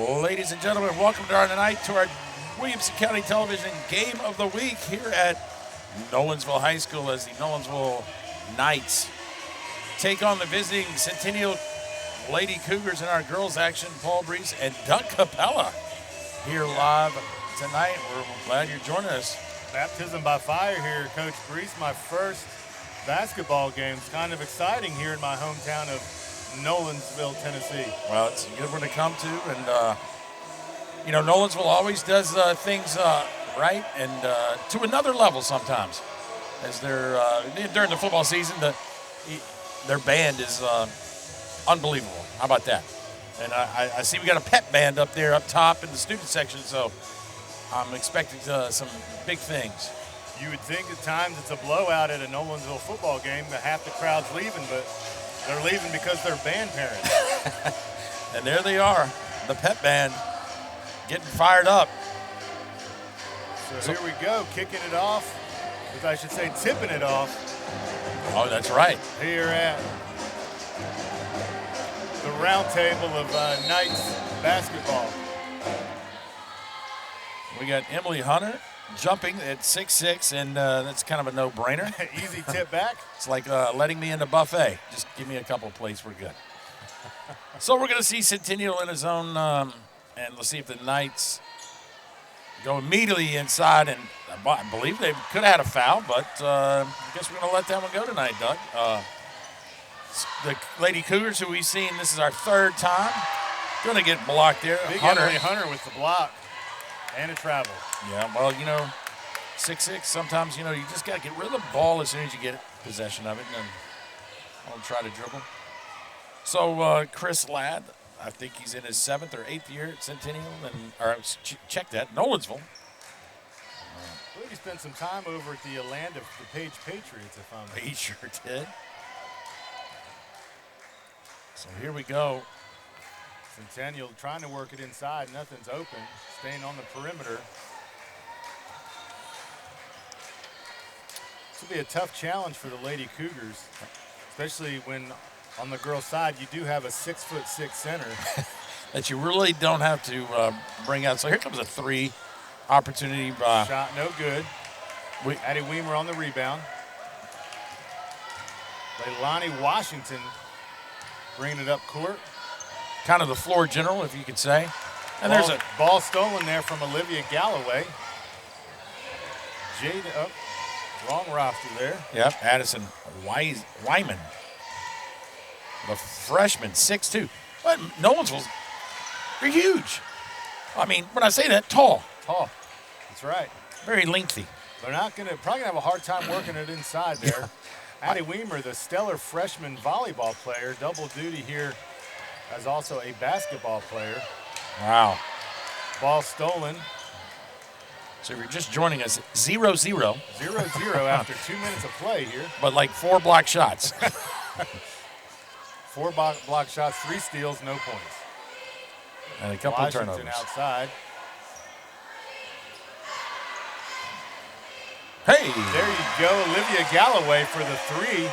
Ladies and gentlemen, welcome to our Williamson County Television Game of the Week here at Nolensville High School as the Nolensville Knights take on the visiting Centennial Lady Cougars in our girls action. Paul Breece and Doug Capella here live tonight. We're glad you're joining us. Baptism by fire here, Coach Breece. My first basketball game. It's kind of exciting here in my hometown of Nolensville, Tennessee. Well, it's a good one to come to, and Nolensville always does things right and to another level sometimes. As they're during the football season, their band is unbelievable. How about that? And I see we got a pep band up there up top in the student section, so I'm expecting some big things. You would think at times it's a blowout at a Nolensville football game that half the crowd's leaving, but they're leaving because they're band parents. And there they are, the pep band, getting fired up. So here we go, kicking it off, or I should say tipping it off. Oh, that's right. Here at the round table of Knights basketball. We got Emily Hunter jumping at 6'6", and that's kind of a no-brainer. Easy tip back. It's like letting me in the buffet. Just give me a couple of plates, we're good. So we're going to see Centennial in his own, and let's see if the Knights go immediately inside. And I believe they could have had a foul, but I guess we're going to let that one go tonight, Doug. The Lady Cougars, who we've seen, this is our third time, going to get blocked there. Big Emily Hunter with the block and a travel. Yeah, well, 6'6", sometimes, you just got to get rid of the ball as soon as you get possession of it, and then I'll try to dribble. So Chris Ladd, I think he's in his 7th or 8th year at Centennial, check that, Nolensville. I believe he spent some time over at the land of the Page Patriots, if I'm right. He sure did. So here we go. Centennial trying to work it inside. Nothing's open. Staying on the perimeter. This will be a tough challenge for the Lady Cougars, especially when on the girls' side you do have a 6'6" center. That you really don't have to bring out. So here comes a three opportunity. Shot no good. Addie Weimer on the rebound. Leilani Washington bringing it up court. Kind of the floor general, if you could say. And there's a ball stolen there from Olivia Galloway. Jada, wrong roster there. Yep, Addison Wyman, the freshman, 6'2". But Nolensville's, they're huge. I mean, when I say that, tall. Tall, that's right. Very lengthy. They're probably gonna have a hard time working it inside there. Addie Weimer, the stellar freshman volleyball player, double duty here as also a basketball player. Wow. Ball stolen. So if you're just joining us, 0-0. 0-0 after 2 minutes of play here. But like 4 block shots. 4 block shots, 3 steals, no points. And a couple Washington of turnovers. Outside. Hey. There you go, Olivia Galloway for the 3.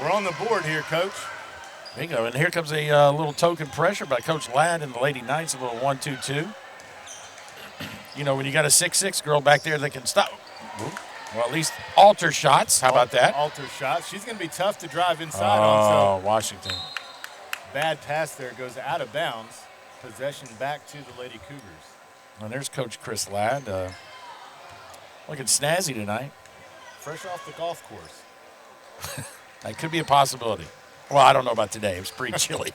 We're on the board here, Coach. Bingo, and here comes a little token pressure by Coach Ladd and the Lady Knights, a little 1-2-2. When you got a 6'6" girl back there that can stop, well, at least alter shots. How about that? Alter shots. She's going to be tough to drive inside on. So Washington. Bad pass there, goes out of bounds. Possession back to the Lady Cougars. And there's Coach Chris Ladd, looking snazzy tonight. Fresh off the golf course. That could be a possibility. Well, I don't know about today. It was pretty chilly.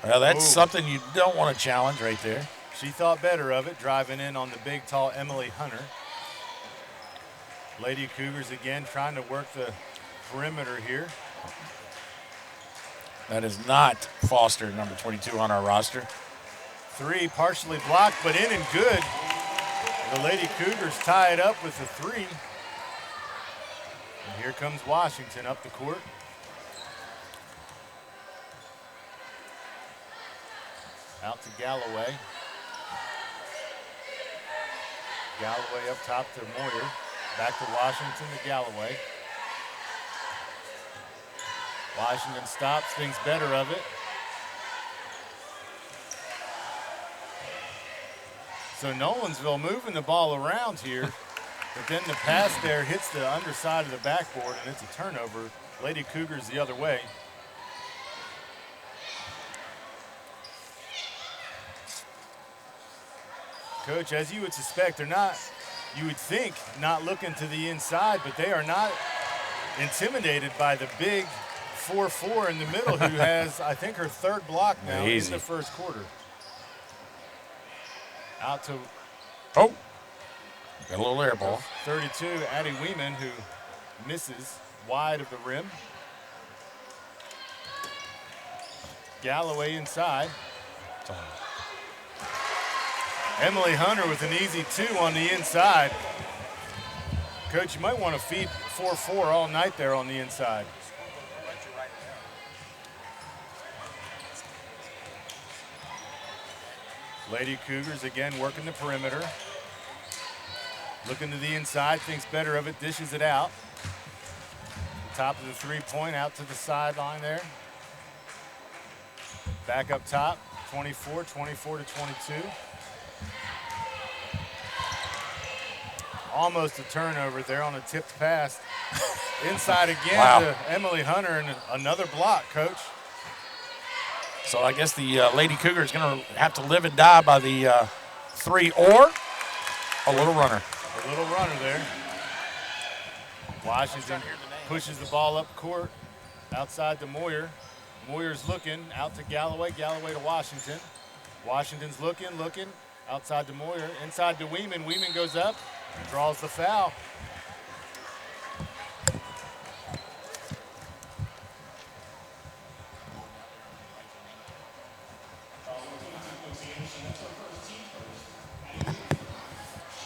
Well, that's something you don't want to challenge right there. She thought better of it, driving in on the big, tall Emily Hunter. Lady Cougars again trying to work the perimeter here. That is not Foster, number 22 on our roster. 3 partially blocked, but in and good. The Lady Cougars tie it up with the 3. And here comes Washington up the court. Out to Galloway. Galloway up top to Moyer. Back to Washington to Galloway. Washington stops, thinks better of it. So Nolensville moving the ball around here, but then the pass there hits the underside of the backboard, and it's a turnover. Lady Cougars the other way. Coach, as you would suspect, they're not, you would think, not looking to the inside, but they are not intimidated by the big 4-4 in the middle who has, I think, her third block now in the first quarter. Out to got a little air ball. 32, Addie Weeman, who misses wide of the rim. Galloway inside. Emily Hunter with an easy 2 on the inside. Coach, you might want to feed 4-4 all night there on the inside. Lady Cougars again working the perimeter. Looking to the inside, thinks better of it, dishes it out. Top of the three-point, out to the sideline there. Back up top, 24 to 22. Almost a turnover there on a tipped pass. Inside again to Emily Hunter, and another block, Coach. So I guess the Lady Cougar is going to have to live and die by the 3 or a little runner. A little runner there. Washington pushes the ball up court, outside to Moyer. Moyer's looking, out to Galloway, Galloway to Washington. Washington's looking, outside to Moyer, inside to Weeman. Weeman goes up, draws the foul.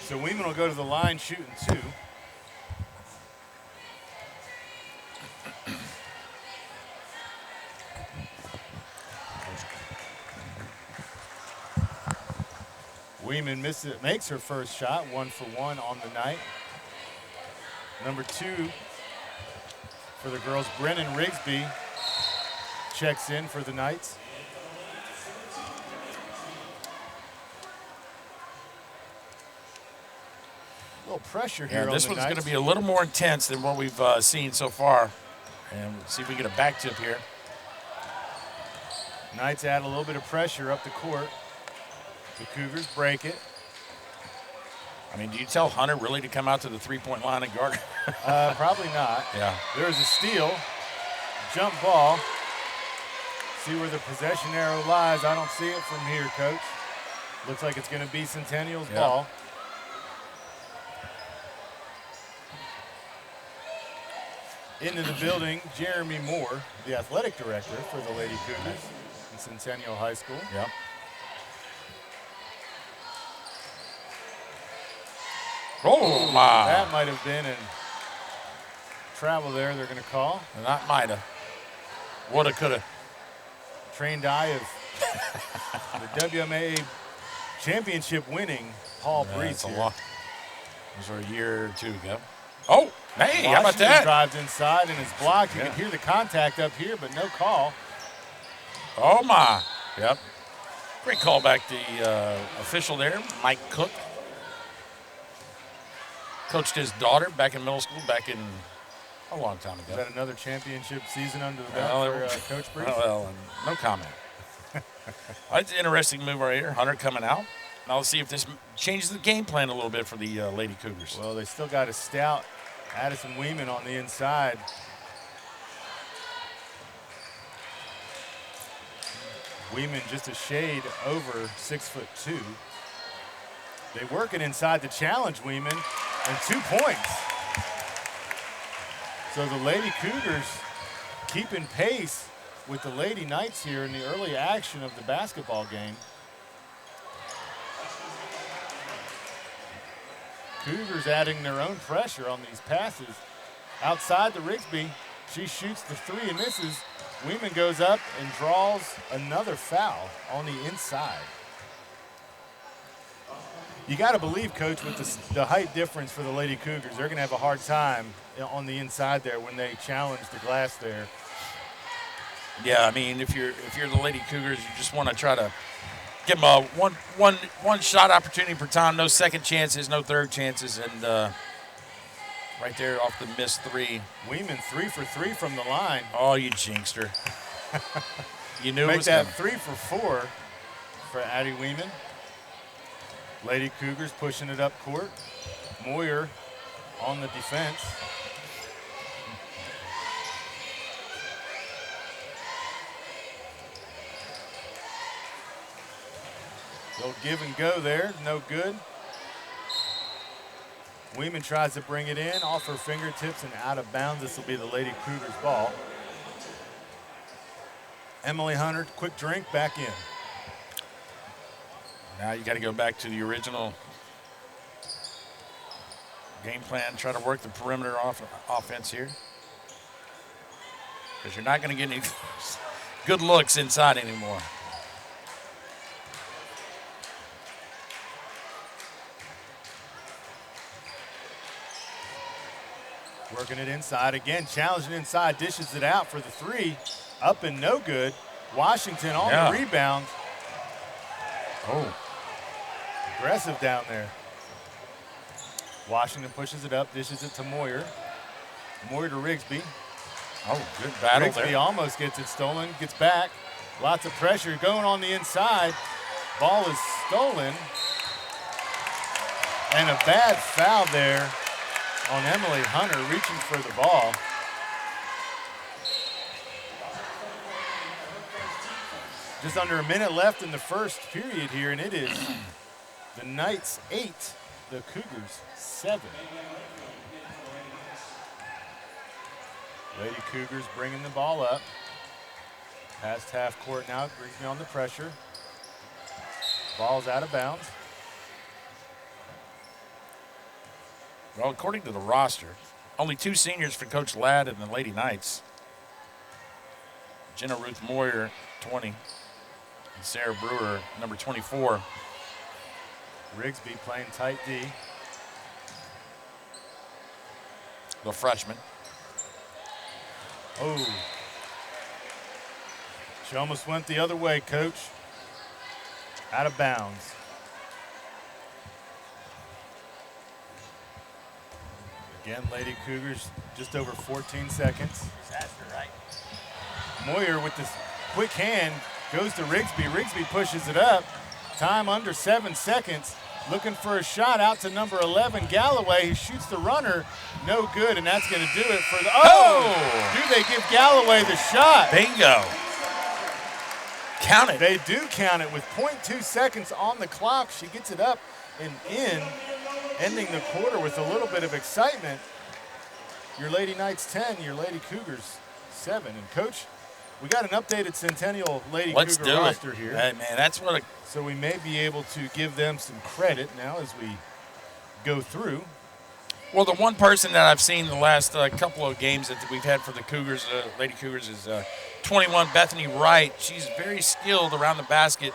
So Weeman will go to the line shooting 2. Weeman makes her first shot, 1 for 1 on the night. Number 2 for the girls, Brennan Rigsby, checks in for the Knights. A little pressure here on the Knights. This one's going to be a little more intense than what we've seen so far. And we'll see if we get a back tip here. Knights add a little bit of pressure up the court. The Cougars break it. I mean, do you tell Hunter really to come out to the three-point line and guard? Probably not. Yeah. There's a steal. Jump ball. See where the possession arrow lies. I don't see it from here, Coach. Looks like it's going to be Centennial's ball. Into the building, Jeremy Moore, the athletic director for the Lady Cougars in Centennial High School. Yeah. Oh, my. That might have been in travel there, they're going to call. Not might have. Woulda, coulda. Trained eye of the WMA championship winning Paul Breece. Those were a year or 2 ago. Oh, hey, how about that? Drives inside and is blocked. You can hear the contact up here, but no call. Oh, my. Yep. Great call back, the official there, Mike Cook. Coached his daughter back in middle school back in a long time ago. Is that another championship season under the belt for Coach Breece? Well, no comment. It's an interesting move right here. Hunter coming out. Now let's see if this changes the game plan a little bit for the Lady Cougars. Well, they still got a stout Addison Weeman on the inside. Weeman just a shade over 6'2". They work it inside to challenge Weeman, and 2 points. So the Lady Cougars keeping pace with the Lady Knights here in the early action of the basketball game. Cougars adding their own pressure on these passes. Outside the Rigsby, she shoots the 3 and misses. Weeman goes up and draws another foul on the inside. You got to believe, Coach, with the height difference for the Lady Cougars, they're going to have a hard time on the inside there when they challenge the glass there. Yeah, I mean, if you're the Lady Cougars, you just want to try to Give them a one shot opportunity per time. No second chances, no third chances, and right there off the missed three. Weeman 3 for 3 from the line. Oh, you jinxter! You knew it Make was that coming. 3 for 4 for Addie Weeman. Lady Cougars pushing it up court. Moyer on the defense. They'll give and go there, no good. Weeman tries to bring it in off her fingertips and out of bounds. This will be the Lady Cougars ball. Emily Hunter, quick drink, back in. Now you got to go back to the original game plan. Try to work the perimeter offense here, because you're not going to get any good looks inside anymore. Working it inside again, challenging inside, dishes it out for the 3. Up and no good. Washington on the rebound. Oh. Aggressive down there. Washington pushes it up, dishes it to Moyer. Moyer to Rigsby. Oh, good battle Rigsby there. almost gets it stolen, gets back. Lots of pressure going on the inside. Ball is stolen. And a bad foul there on Emily Hunter reaching for the ball. Just under a minute left in the first period here, and it is the Knights 8, the Cougars 7. Lady Cougars bringing the ball up. Past half court now, brings me on the pressure. Ball's out of bounds. Well, according to the roster, only 2 seniors for Coach Ladd and the Lady Knights. Jenna Ruth Moyer, 20, and Sarah Brewer, number 24. Rigsby playing tight D. The freshman. Oh. She almost went the other way, Coach. Out of bounds. Again, Lady Cougars, just over 14 seconds. Right. Moyer with this quick hand goes to Rigsby. Rigsby pushes it up. Time under 7 seconds. Looking for a shot out to number 11, Galloway. He shoots the runner. No good, and that's going to do it for the. Oh! Do they give Galloway the shot? Bingo. Count it. They do count it with 0.2 seconds on the clock. She gets it up and in, ending the quarter with a little bit of excitement. Your Lady Knights 10, your Lady Cougars 7. And Coach, we got an updated Centennial Lady Let's Cougar do roster it. here. Hey, man, that's what So we may be able to give them some credit now as we go through. Well, the one person that I've seen the last couple of games that we've had for the Cougars, Lady Cougars, is 21 Bethany Wright. She's very skilled around the basket.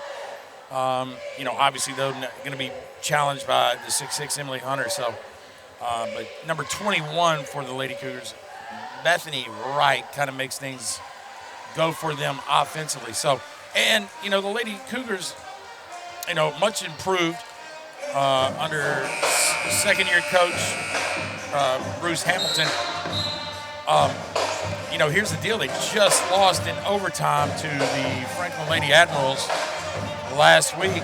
Obviously, though, going to be challenged by the 6'6" Emily Hunter. So, but number 21 for the Lady Cougars, Bethany Wright, kind of makes things go for them offensively. So, and, the Lady Cougars, much improved under second-year coach Bruce Hamilton. Here's the deal. They just lost in overtime to the Franklin Lady Admirals last week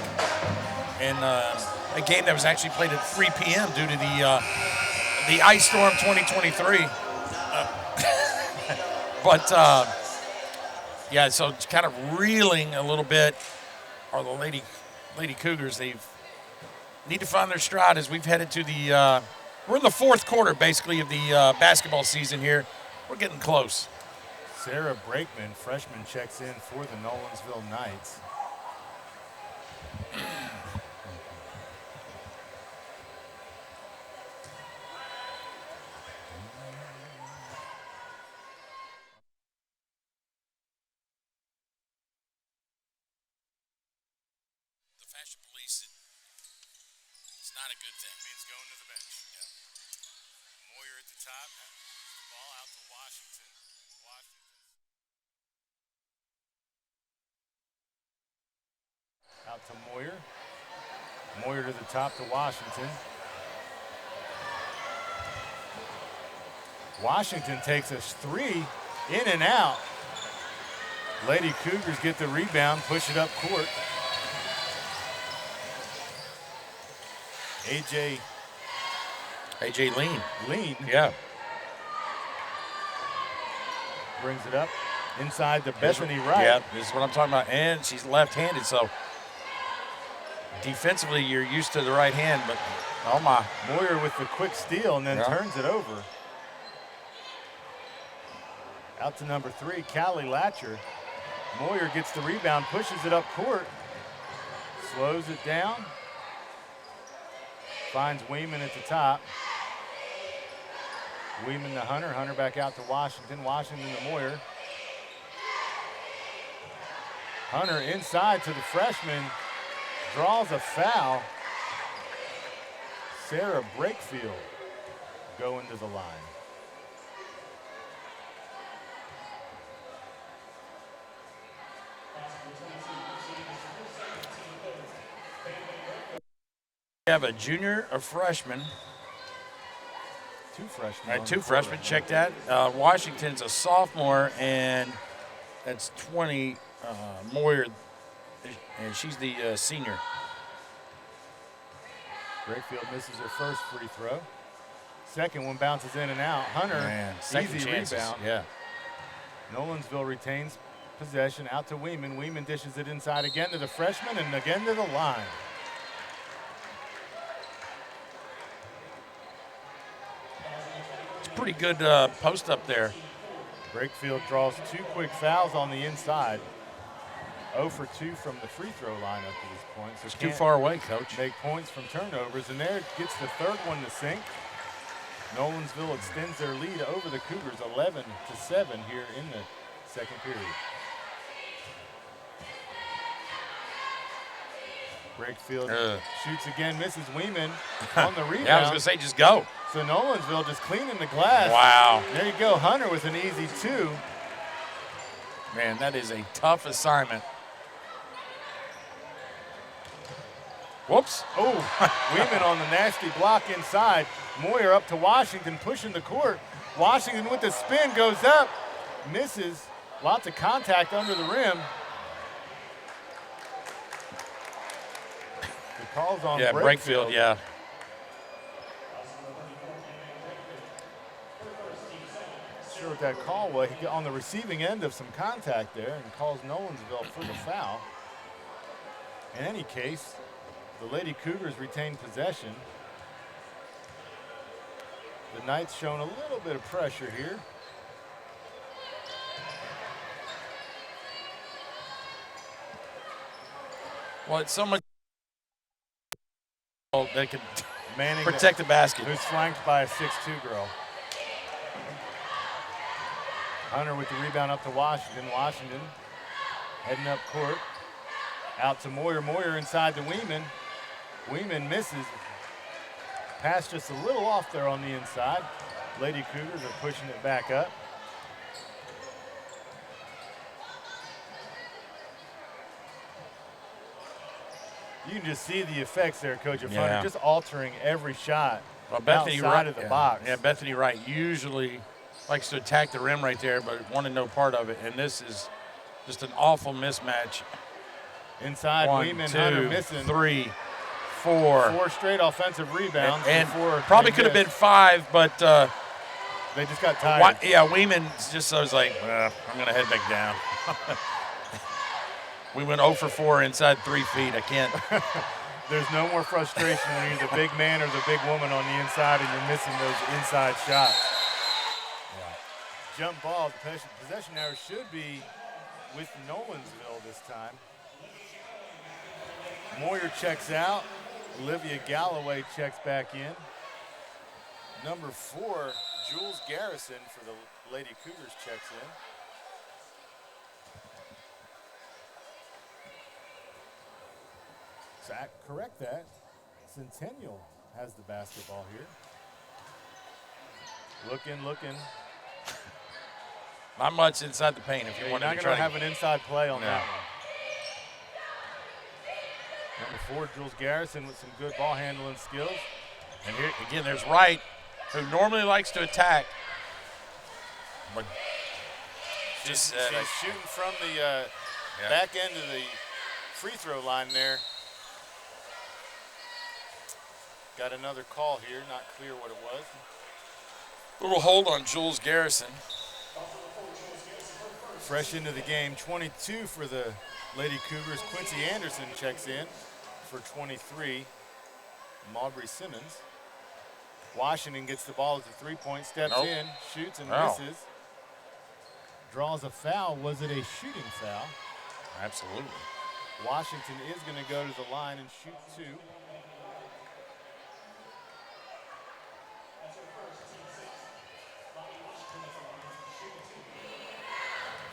in a game that was actually played at 3 p.m. due to the ice storm 2023. So it's kind of reeling a little bit are the Lady Cougars. They need to find their stride as we've headed to the we're in the fourth quarter, basically, of the basketball season here. We're getting close. Sarah Brakeman, freshman, checks in for the Nolensville Knights. The fashion police, it's not a good thing. Means going to the bench. Yeah. Moyer at the top. The ball out to Washington. Out to Moyer. Moyer to the top to Washington. Washington takes a 3 in and out. Lady Cougars get the rebound, push it up court. AJ Lean. Yeah. Brings it up inside to Bethany Wright. Yeah, this is what I'm talking about. And she's left-handed, so defensively you're used to the right hand, but oh my. Moyer with the quick steal and then turns it over. Out to number 3, Callie Latcher. Moyer gets the rebound, pushes it up court, slows it down, finds Weeman at the top. Weeman to Hunter, Hunter back out to Washington, Washington to Moyer. Hunter inside to the freshman, draws a foul. Sarah Brakefield going to the line. We have a junior, a freshman. Two freshmen. All right, 2 freshmen. Check that. Washington's a sophomore, and that's 20. Moyer, and she's the senior. Brakefield misses her first free throw. Second one bounces in and out. Hunter, easy rebound. Yeah. Nolensville retains possession out to Weeman. Weeman dishes it inside again to the freshman and again to the line. It's pretty good post up there. Brakefield draws 2 quick fouls on the inside. 0 for 2 from the free throw line up to this point. So it's too far away, Coach. Make points from turnovers, and there gets the third one to sink. Nolensville extends their lead over the Cougars 11-7 here in the second period. Brakefield shoots again, misses Weeman on the rebound. Yeah, I was going to say, just go. So Nolensville just cleaning the glass. Wow. There you go, Hunter with an easy 2. Man, that is a tough assignment. Whoops. Oh, Weeman on the nasty block inside. Moyer up to Washington, pushing the court. Washington with the spin, goes up, misses. Lots of contact under the rim. The call's on Brakefield, yeah. Not sure what that call was. He got on the receiving end of some contact there and calls Nolensville for the foul. In any case, the Lady Cougars retain possession. The Knights showing a little bit of pressure here. Well, it's so much that could Manning protect the basket. Who's flanked by a 6'2" girl. Hunter with the rebound up to Washington. Washington heading up court. Out to Moyer. Moyer inside to Weeman. Weeman misses. Pass just a little off there on the inside. Lady Cougars are pushing it back up. You can just see the effects there, Coach of Hunter, just altering every shot outside of the box. Yeah, Bethany Wright usually likes to attack the rim right there, but wanted no part of it. And this is just an awful mismatch. Inside, Weeman, Hunter missing. 3, 4. 4 straight offensive rebounds. And probably could have been 5, but they just got tired. Weeman just was like, I'm going to head back down. We went 0 for 4 inside 3 feet. I can't. There's no more frustration when you're the big man or the big woman on the inside and you're missing those inside shots. Yeah. Jump ball. Possession now should be with Nolensville this time. Moyer checks out. Olivia Galloway checks back in. Number 4, Jules Garrison for the Lady Cougars checks in. Zach, correct that. Centennial has the basketball here. Looking. Not much inside the paint if you want to try. You're not going to have an inside play on that one. Number 4, Jules Garrison with some good ball handling skills. And here again, there's Wright, who normally likes to attack, but she's shooting from the back end of the free throw line there. Got another call here, not clear what it was. Little hold on Jules Garrison. Fresh into the game, 22 for the Lady Cougars. Quincy Anderson checks in for 23. Maubrey Simmons. Washington gets the ball at the three-point, steps in, shoots and misses. Draws a foul. Was it a shooting foul? Absolutely. Washington is going to go to the line and shoot 2.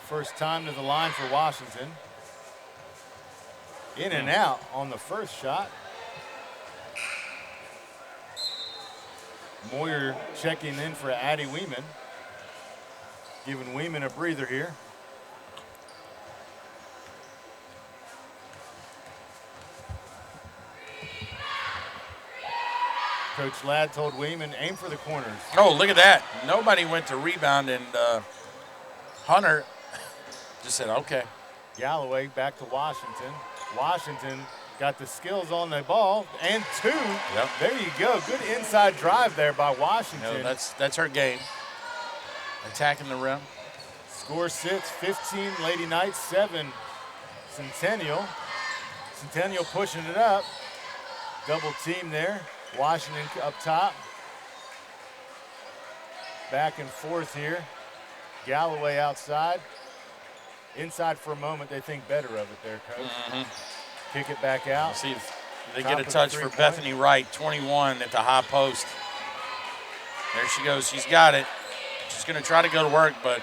First time to the line for Washington. In and out on the first shot. Moyer checking in for Addie Weeman. Giving Weeman a breather here. Coach Ladd told Weeman, aim for the corners. Oh, look at that. Nobody went to rebound, and Hunter just said, okay. Galloway back to Washington. Washington got the skills on the ball, and 2. Yep. There you go. Good inside drive there by Washington. You know, that's her game. Attacking the rim. Score sits 15 Lady Knights, 7 Centennial. Centennial pushing it up. Double team there. Washington up top. Back and forth here. Galloway outside. Inside for a moment, they think better of it there, Coach. Kick it back out. See if they get a touch for Bethany Wright, 21 at the high post. There she goes. She's got it. She's going to try to go to work, but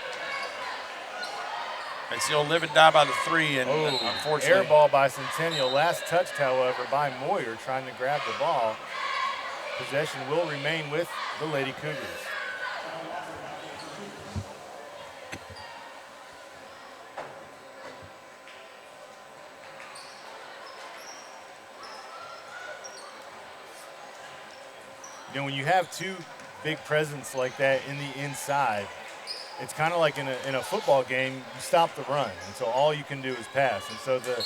it's the old live and die by the 3, and unfortunately. Air ball by Centennial. Last touched, however, by Moyer trying to grab the ball. Possession will remain with the Lady Cougars. You know, when you have 2 big presence like that in the inside, it's kind of like in a football game, you stop the run, and so all you can do is pass. And so the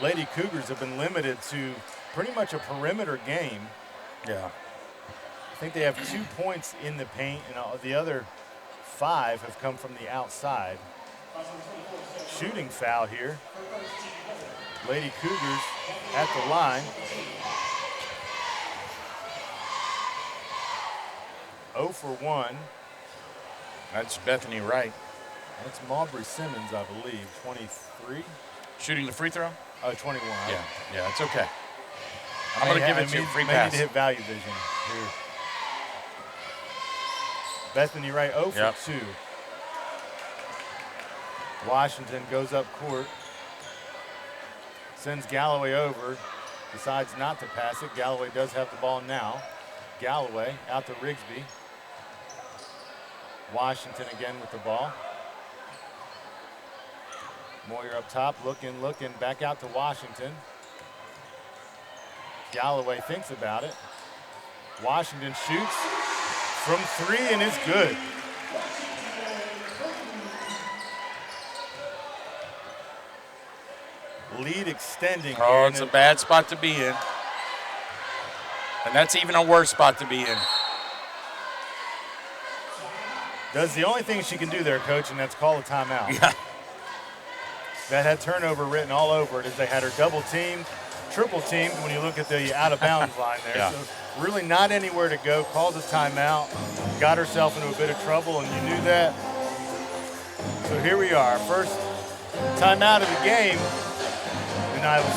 Lady Cougars have been limited to pretty much a perimeter game. Yeah. I think they have 2 points in the paint, and the other 5 have come from the outside. Shooting foul here. Lady Cougars at the line. 0 for 1. That's Bethany Wright. That's Maubrey Simmons, I believe, 23. Shooting the free throw? 21. Yeah, it's okay. I'm going to give it to you, free pass. May need to hit value vision here. Bethany Wright 0 for 2. Washington goes up court. Sends Galloway over. Decides not to pass it. Galloway does have the ball now. Galloway out to Rigsby. Washington again with the ball. Moyer up top, looking, back out to Washington. Galloway thinks about it. Washington shoots from 3 and is good. Lead extending. Oh, it's a bad spot to be in. And that's even a worse spot to be in. Does the only thing she can do there, Coach, and that's call a timeout. Yeah. That had turnover written all over it as they had her double teamed, triple teamed when you look at the out of bounds line there. Yeah. So really not anywhere to go. Calls a timeout, got herself into a bit of trouble, and you knew that. So here we are, first timeout of the game. And I was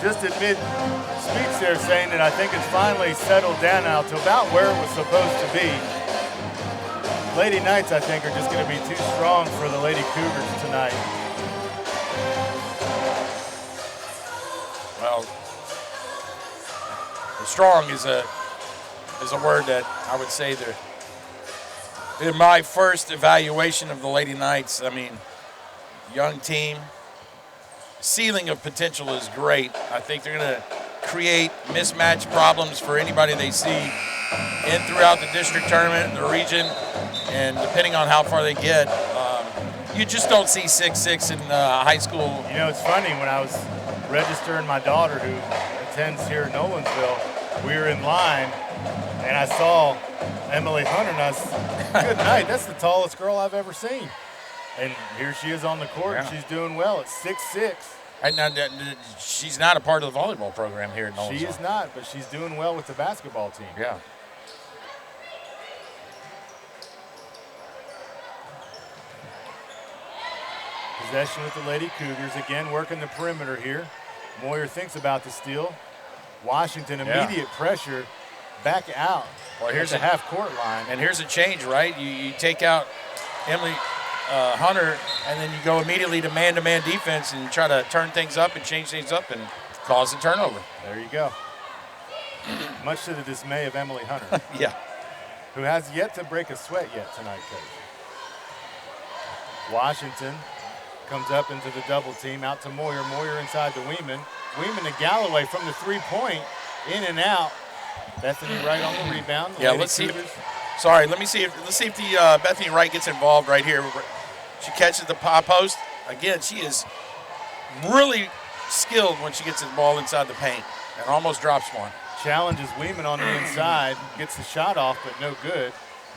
just at mid-speech there saying that I think it's finally settled down now to about where it was supposed to be. Lady Knights, I think, are just going to be too strong for the Lady Cougars tonight. Well, strong is a word that I would say that in my first evaluation of the Lady Knights, I mean, young team, ceiling of potential is great. I think they're going to create mismatch problems for anybody they see in throughout the district tournament, the region, and depending on how far they get, you just don't see 6'6" in high school. You know, it's funny, when I was registering my daughter who attends here in Nolensville, we were in line, and I saw Emily Hunter, and I said, good night, that's the tallest girl I've ever seen. And here she is on the court, and she's doing well at 6'6". Right now, she's not a part of the volleyball program here in Nolensville. She is not, but she's doing well with the basketball team. Yeah. Possession with the Lady Cougars. Again, working the perimeter here. Moyer thinks about the steal. Washington, immediate pressure, back out. Well, here's the half-court line. And here's a change, right? You take out Emily Hunter, and then you go immediately to man-to-man defense and try to turn things up and change things up and cause a turnover. There you go. Much to the dismay of Emily Hunter. Yeah. Who has yet to break a sweat yet tonight, Coach. Washington comes up into the double team, out to Moyer. Moyer inside to Weeman. Weeman to Galloway from the three-point, in and out. Bethany Wright on the rebound. Yeah, let's see. Let's see if the Bethany Wright gets involved right here. She catches the post. Again, she is really skilled when she gets the ball inside the paint and almost drops one. Challenges Weeman on the inside, gets the shot off, but no good.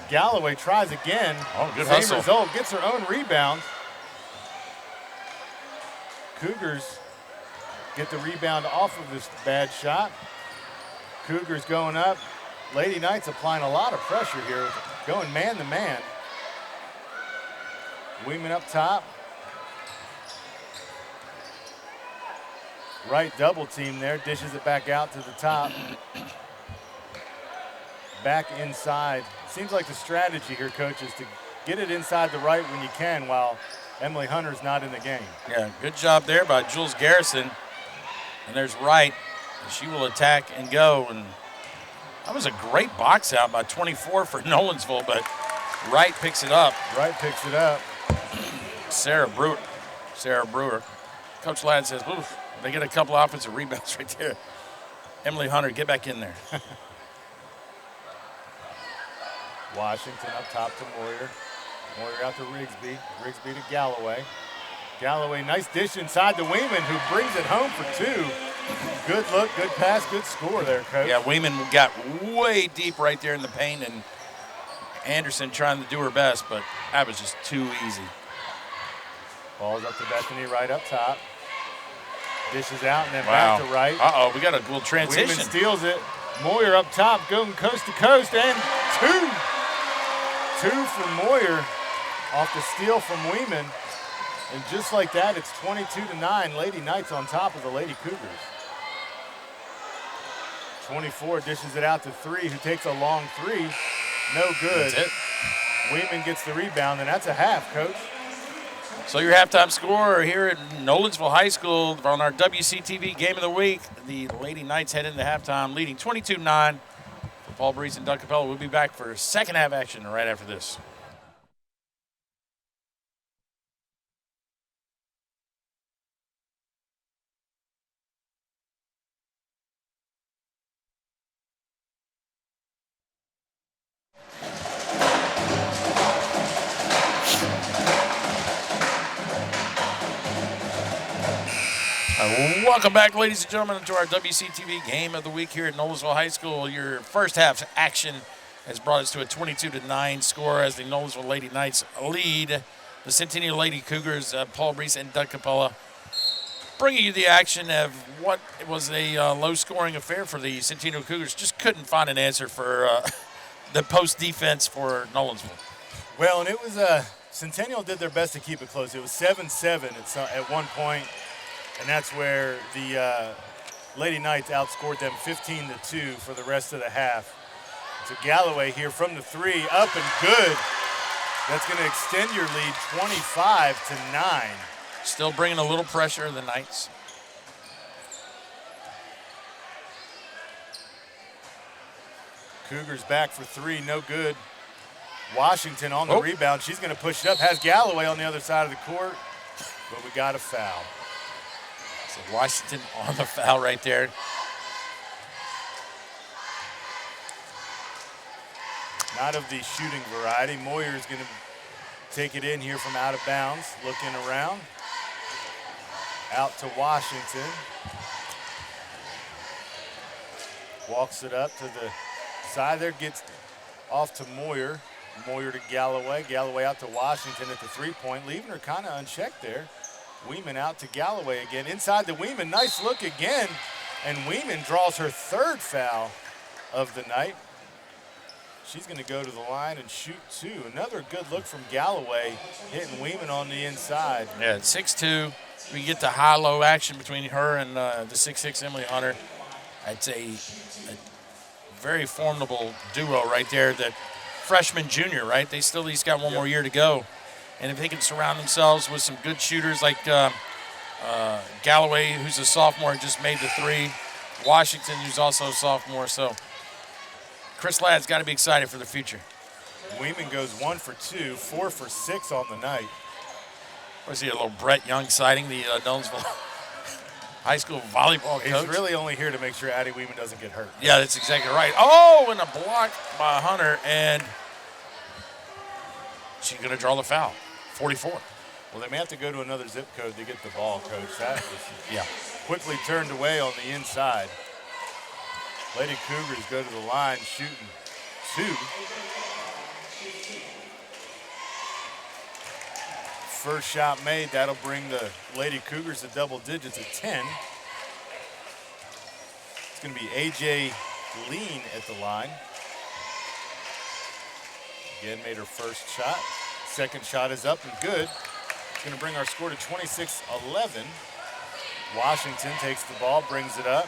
Galloway tries again. Oh, good Same hustle. result, gets her own rebound. Cougars get the rebound off of this bad shot. Cougars going up. Lady Knights applying a lot of pressure here, going man-to-man. Weeman up top. Right double team there, dishes it back out to the top. Back inside. Seems like the strategy here, Coach, is to get it inside the right when you can while Emily Hunter's not in the game. Yeah, good job there by Jules Garrison. And there's Wright. She will attack and go. And that was a great box out by 24 for Nolensville, but Wright picks it up. Wright picks it up. Sarah Brewer. Coach Ladd says, oof, they get a couple offensive rebounds right there. Emily Hunter, get back in there. Washington up top to Moyer. Moyer out to Rigsby. Rigsby to Galloway. Galloway, nice dish inside to Weeman, who brings it home for two. Good look, good pass, good score there, Coach. Yeah, Weeman got way deep right there in the paint, and Anderson trying to do her best, but that was just too easy. Ball's up to Bethany Wright up top. Dishes out and then back to Wright. Uh-oh, we got a little transition. Weeman steals it. Moyer up top, going coast to coast, and two. Two from Moyer off the steal from Weeman. And just like that, it's 22-9. Lady Knights on top of the Lady Cougars. 24 dishes it out to three, who takes a long three. No good. That's it. Weeman gets the rebound, and that's a half, Coach. So your halftime score here at Nolensville High School on our WCTV Game of the Week. The Lady Knights head into halftime, leading 22-9. For Paul Breece and Doug Capella, we'll be back for second half action right after this. Welcome back, ladies and gentlemen, to our WCTV Game of the Week here at Nolensville High School. Your first half action has brought us to a 22-9 score as the Nolensville Lady Knights lead the Centennial Lady Cougars. Paul Breece and Doug Capella bringing you the action of what was a low-scoring affair for the Centennial Cougars. Just couldn't find an answer for the post defense for Nolensville. Well, and it was Centennial did their best to keep it close. It was 7-7 at one point. And that's where the Lady Knights outscored them 15-2 for the rest of the half. So Galloway here from the three, up and good. That's going to extend your lead 25-9. Still bringing a little pressure to the Knights. Cougars back for three, no good. Washington on the rebound. She's going to push it up, has Galloway on the other side of the court, but we got a foul. So Washington on the foul right there. Not of the shooting variety. Moyer is going to take it in here from out of bounds, looking around. Out to Washington. Walks it up to the side there, gets off to Moyer. Moyer to Galloway. Galloway out to Washington at the three-point, leaving her kind of unchecked there. Weeman out to Galloway again. Inside to Weeman, nice look again. And Weeman draws her third foul of the night. She's going to go to the line and shoot two. Another good look from Galloway, hitting Weeman on the inside. Yeah, 6'2". We get the high-low action between her and the 6'6" Emily Hunter. It's a very formidable duo right there. That freshman, junior, right? They still at least got one more year to go. And if they can surround themselves with some good shooters like Galloway, who's a sophomore, just made the three. Washington, who's also a sophomore. So Chris Ladd's got to be excited for the future. Weeman goes 1 for 2, 4 for 6 on the night. Was he a little Brett Young sighting, the Nolensville high school volleyball coach? He's really only here to make sure Addie Weeman doesn't get hurt. Yeah, that's exactly right. Oh, and a block by Hunter, and she's going to draw the foul. 44. Well, they may have to go to another zip code to get the ball, Coach. That was quickly turned away on the inside. Lady Cougars go to the line shooting 2. First shot made, that'll bring the Lady Cougars to double digits at 10. It's going to be A.J. Lean at the line. Again, made her first shot. Second shot is up and good. It's going to bring our score to 26-11. Washington takes the ball, brings it up.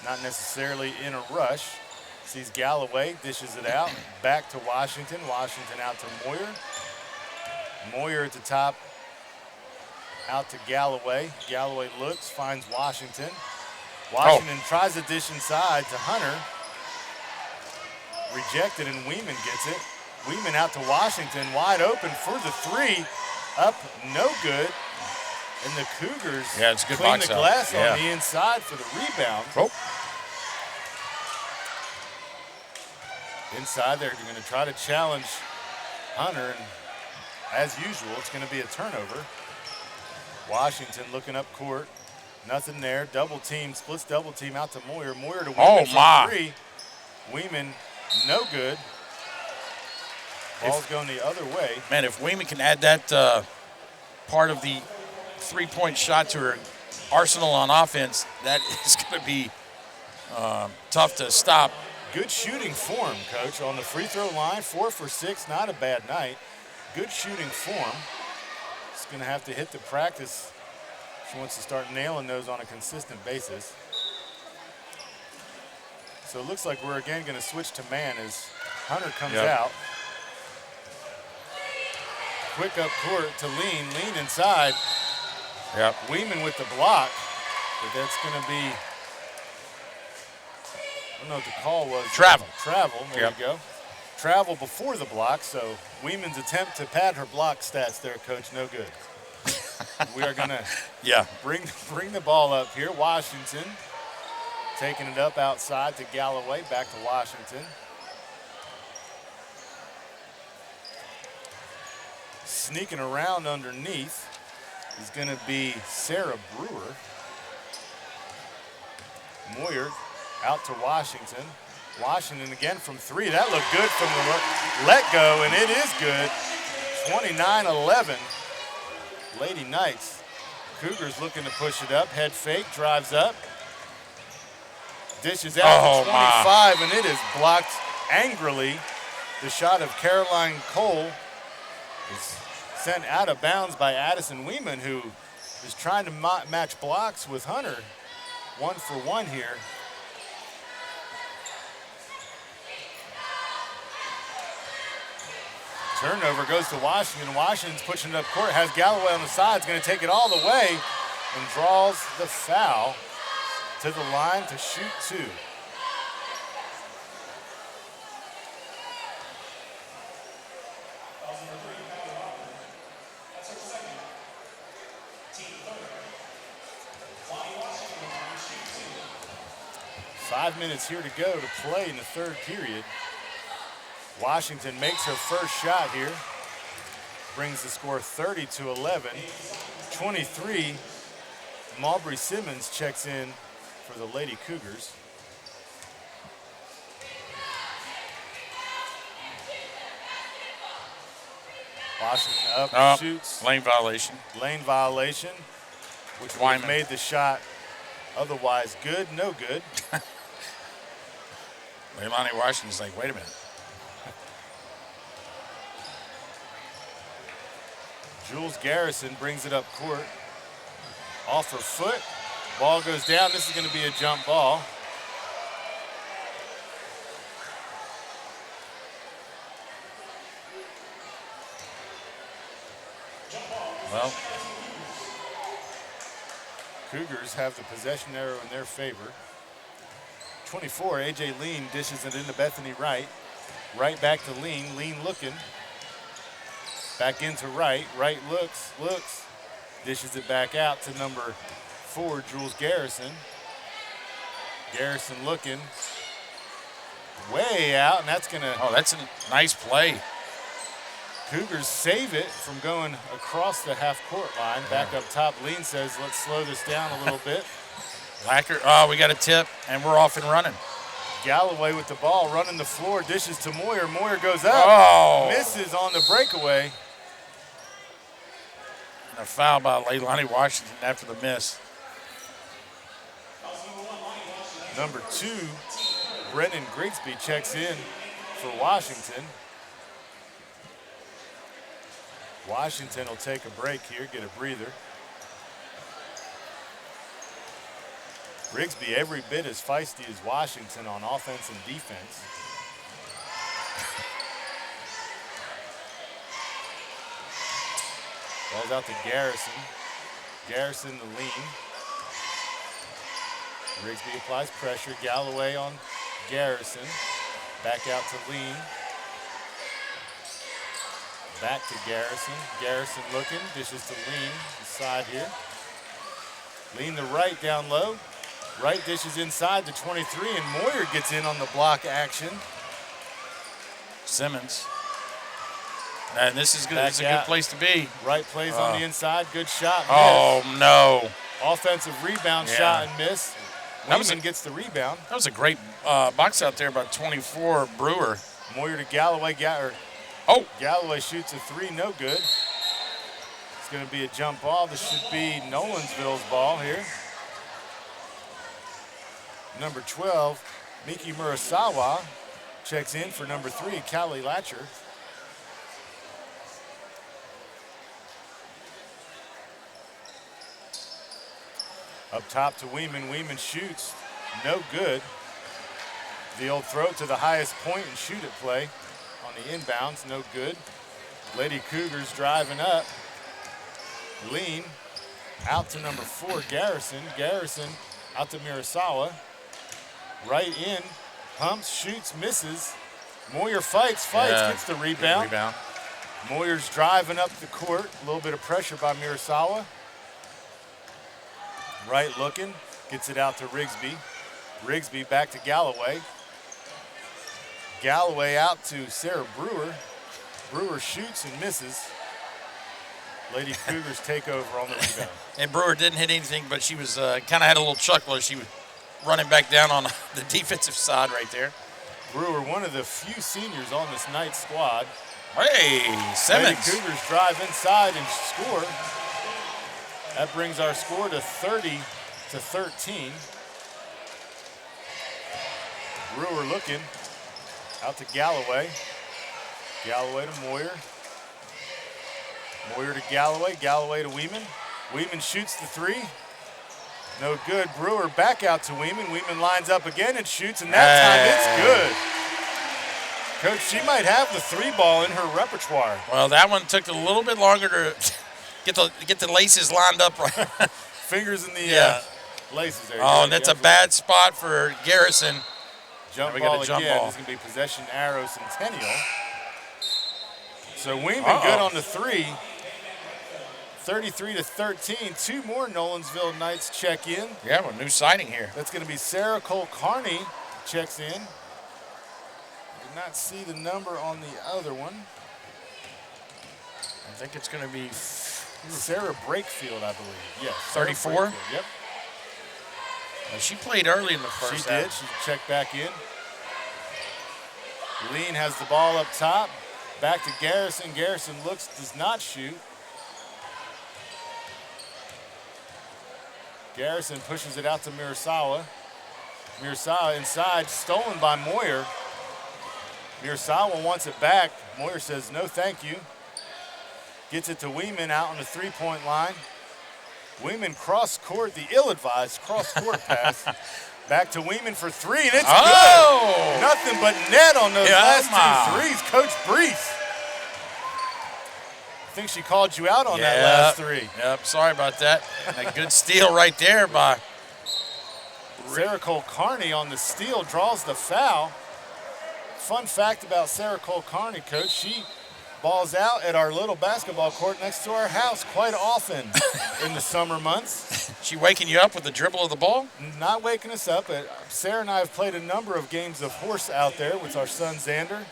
Not necessarily in a rush. Sees Galloway, dishes it out. Back to Washington. Washington out to Moyer. Moyer at the top, out to Galloway. Galloway looks, finds Washington. Washington tries to dish inside to Hunter. Rejected, and Weeman gets it. Weeman out to Washington, wide open for the three. Up, no good. And the Cougars clean the glass on the inside for the rebound. Inside there, you're going to try to challenge Hunter, and as usual, it's going to be a turnover. Washington looking up court. Nothing there. Double team, splits double team out to Moyer. Moyer to Weeman for 3. Weeman, no good. Ball's going the other way. Man, if Weeman can add that part of the three-point shot to her arsenal on offense, that is going to be tough to stop. Good shooting form, Coach, on the free throw line. 4 for 6, not a bad night. Good shooting form. She's going to have to hit the practice. She wants to start nailing those on a consistent basis. So it looks like we're again going to switch to man as Hunter comes out. Quick up court to Lean. Lean inside. Weeman with the block. But that's going to be, I don't know what the call was. Travel. There you go. Travel before the block, so Weeman's attempt to pad her block stats there, Coach, no good. We are going to bring the ball up here. Washington taking it up outside to Galloway, back to Washington. Sneaking around underneath is going to be Sarah Brewer. Moyer out to Washington. Washington again from 3. That looked good from the let go, and it is good. 29-11. Lady Knights. Cougars looking to push it up. Head fake, drives up. Dishes out to 25, and it is blocked angrily. The shot of Caroline Cole is sent out of bounds by Addison Weeman, who is trying to match blocks with Hunter. 1 for 1 here. Turnover goes to Washington. Washington's pushing it up court, has Galloway on the side, is going to take it all the way and draws the foul to the line to shoot 2. Five minutes here to go to play in the third period. Washington makes her first shot here. Brings the score 30-11. 23, Marbury Simmons checks in for the Lady Cougars. Washington up, shoots. Lane violation. Lane violation, which would have made the shot otherwise good, no good. Leilani Washington's like, wait a minute. Jules Garrison brings it up court. Off her foot. Ball goes down. This is going to be a jump ball. Well, Cougars have the possession arrow in their favor. 24, A.J. Lean dishes it into Bethany Wright. Right back to Lean. Lean looking. Back into Wright. Wright looks. Dishes it back out to number 4, Jules Garrison. Garrison looking. Way out, and that's going to... Oh, that's a nice play. Cougars save it from going across the half-court line. Back up top, Lean says, let's slow this down a little bit. Lacker, we got a tip, and we're off and running. Galloway with the ball, running the floor, dishes to Moyer. Moyer goes up, misses on the breakaway. And a foul by Leilani Washington after the miss. Number 2, Brendan Grigsby checks in for Washington. Washington will take a break here, get a breather. Grigsby every bit as feisty as Washington on offense and defense. Ball's out to Garrison. Garrison the lean. Grigsby applies pressure. Galloway on Garrison. Back out to Lean. Back to Garrison. Garrison looking. Dishes to Lean. Side here. Lean the right down low. Right dishes inside to 23, and Moyer gets in on the block action. Simmons. And this is good. This is a good place to be. Right plays on the inside. Good shot. Oh, miss. no. Offensive rebound shot and miss. Williamson gets the rebound. That was a great box out there by 24, Brewer. Moyer to Galloway. Galloway shoots a 3, no good. It's going to be a jump ball. This should be Nolensville's ball here. Number 12, Miki Murasawa checks in for number 3, Callie Latcher. Up top to Weeman. Weeman shoots, no good. The old throw to the highest point and shoot it play on the inbounds, no good. Lady Cougars driving up. Lean out to number 4, Garrison. Garrison out to Murasawa. Right in, pumps, shoots, misses. Moyer fights, gets the rebound. Moyer's driving up the court. A little bit of pressure by Murasawa. Right looking, gets it out to Rigsby. Rigsby back to Galloway. Galloway out to Sarah Brewer. Brewer shoots and misses. Lady Cougars take over on the rebound. And Brewer didn't hit anything, but she was kind of had a little chuckle as she was running back down on the defensive side right there. Brewer, one of the few seniors on this night's squad. Hey, Simmons. Lady Cougars drive inside and score. That brings our score to 30-13. Brewer looking out to Galloway. Galloway to Moyer. Moyer to Galloway. Galloway to Weeman. Weeman shoots the 3. No good. Brewer back out to Weeman. Weeman lines up again and shoots, and that time it's good. Coach, she might have the 3 ball in her repertoire. Well, that one took a little bit longer to get the laces lined up right. Fingers in the laces there. Oh, and that's a bad spot for Garrison. Jump ball again. This is going to be possession arrow Centennial. So Weeman good on the 3. 33-13. 2 more Nolensville Knights check in. Yeah, a new sighting here. That's going to be Sarah Cole Carney checks in. not see the number on the other one. I think it's going to be Sarah Brakefield, I believe. Yes. 34? Yep. She played early in the first She did. She checked back in. Lean has the ball up top. Back to Garrison. Garrison looks, does not shoot. Garrison pushes it out to Mirasawa. Mirasawa inside, stolen by Moyer. Mirasawa wants it back. Moyer says, no, thank you. Gets it to Weeman out on the three-point line. Weeman cross-court, the ill-advised cross-court pass. Back to Weeman for three, and it's good. Nothing but net on those last two threes. Coach Breece. I think she called you out on that last three. Yep, sorry about that. And a good steal right there by Sarah Cole Carney on the steal, draws the foul. Fun fact about Sarah Cole Carney, Coach, she balls out at our little basketball court next to our house quite often in the summer months. She waking you up with the dribble of the ball? Not waking us up. But Sarah and I have played a number of games of horse out there with our son Xander.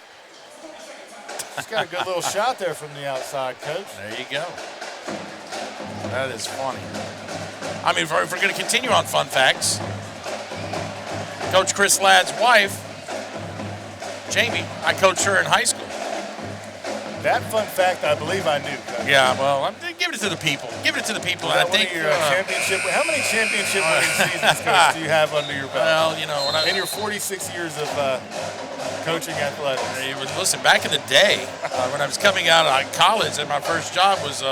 She's got a good little shot there from the outside, Coach. There you go. That is funny. I mean, if we're going to continue on fun facts, Coach Chris Ladd's wife, Jamie, I coached her in high school. That fun fact, I believe I knew, Coach. Yeah, well, give it to the people. Give it to the people. I think your championship. How many championship winning seasons, Coach, do you have under your belt? Well, you know, in your 46 years of coaching athletics. Listen, back in the day, when I was coming out of college, and my first job was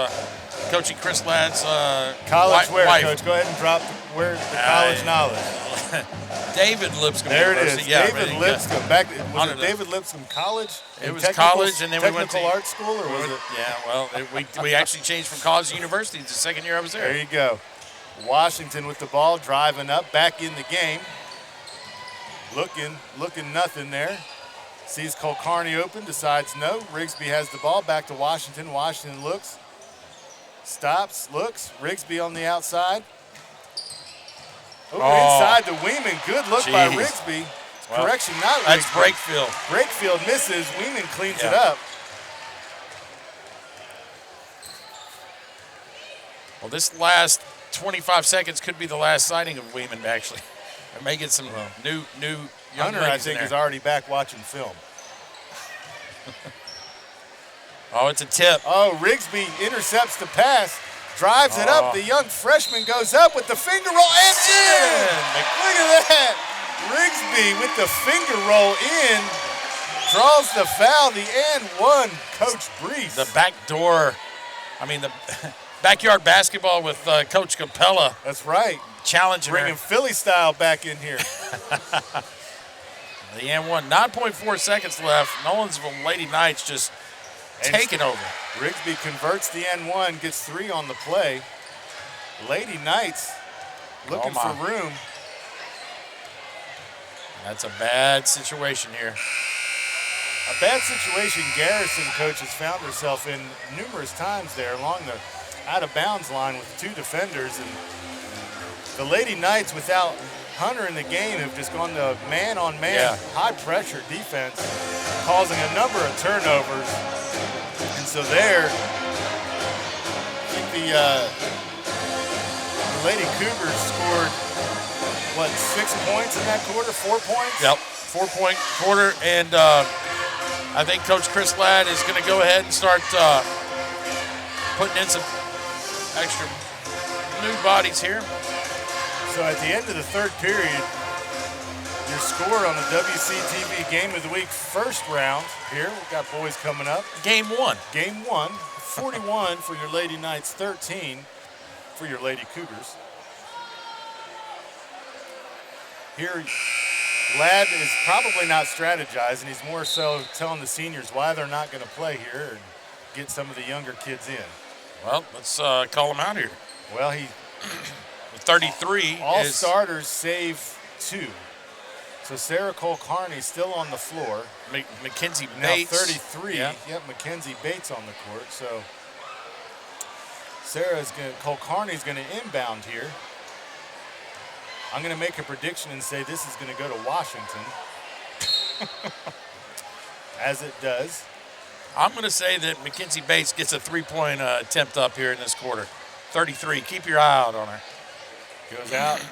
coaching Chris Ladd's college wife. Coach? Go ahead and drop the college knowledge. David Lipscomb there University. It is. Yeah, David Lipscomb. Was it David Lipscomb College? It was college, and then we went to technical art school, or was it? Yeah, well, we actually changed from college to university the second year I was there. There you go. Washington with the ball, driving up, back in the game. Looking nothing there. Sees Cole Carney open, decides no. Rigsby has the ball, back to Washington. Washington looks, stops, looks. Rigsby on the outside. Inside to Weeman. Good look by Rigsby. Well, correction, not Rigsby. That's Brakefield. Brakefield misses. Weeman cleans it up. Well, this last 25 seconds could be the last sighting of Weeman, actually. I may get some new young Hunter, I think, is already back watching film. Oh, it's a tip. Oh, Rigsby intercepts the pass. Drives it up. The young freshman goes up with the finger roll and in. Look at that. Rigsby with the finger roll in. Draws the foul. The and one. Coach Breece. The back door. I mean, the backyard basketball with Coach Capella. That's right. Challenging Bringing Philly style back in here. The and one. 9.4 seconds left. Nolensville Lady Knights just taking over. Rigsby converts the N1, gets three on the play. Lady Knights looking for room. That's a bad situation here. A bad situation Garrison, Coach, has found herself in numerous times there along the out-of-bounds line with two defenders. And the Lady Knights, without Hunter in the game, have just gone to man-on-man, high-pressure defense, causing a number of turnovers. And so there, I think the Lady Cougars scored, 6 points in that quarter? 4 points? Yep, 4-point quarter. And I think Coach Chris Ladd is going to go ahead and start putting in some extra new bodies here. So at the end of the third period, your score on the WCTV Game of the Week first round here. We've got boys coming up. Game one. Game one, 41 for your Lady Knights, 13 for your Lady Cougars. Here, Ladd is probably not strategizing. He's more so telling the seniors why they're not going to play here and get some of the younger kids in. Well, let's call him out here. Well, he 33 all starters save 2. So Sarah Cole Carney still on the floor. Mackenzie Bates. Now 33. Yeah. Yep, Mackenzie Bates on the court. So Cole Carney's going to inbound here. I'm going to make a prediction and say this is going to go to Washington. as it does. I'm going to say that Mackenzie Bates gets a three-point attempt up here in this quarter. 33. Keep your eye out on her. Goes out.